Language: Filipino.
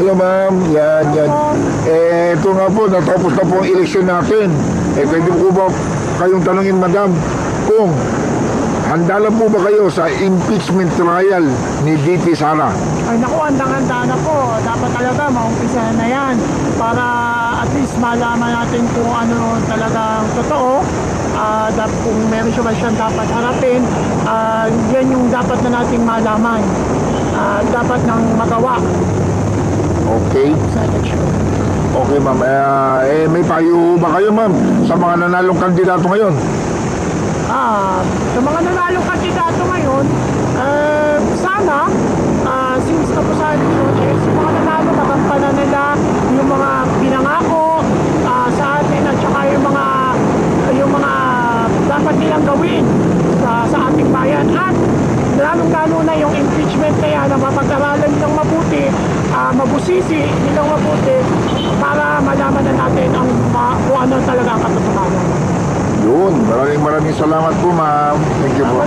Hello ma'am, yan. Ito nga po, natapos na po ang eleksyon natin. Pwede po ba kayong tanungin madam kung handa lang po ba kayo sa impeachment trial ni VP Sara? Ay naku, handang-handa na po. Dapat talaga maumpisa na yan para at least malaman natin kung ano talagang totoo. Kung meron siya ba siyang dapat harapin, yan yung dapat na nating malaman. Dapat nang magawa Okay. sa election. Okay ma'am, may payo ba kayo ma'am sa mga nanalong kandidato ngayon? Sa mga nanalong kandidato ngayon, sana, since tapos sa election, sa mga nanalo, makampanan nila yung mga pinangako sa atin at saka yung mga dapat nilang gawin sa ating bayan. At lalong-lalo na yung impeachment kaya na mapag-aralan nilang mabuti, mabusisi nilang mabuti para malaman na natin kung ano talaga ang katotohanan. Yun, maraming salamat po ma'am. Thank you po.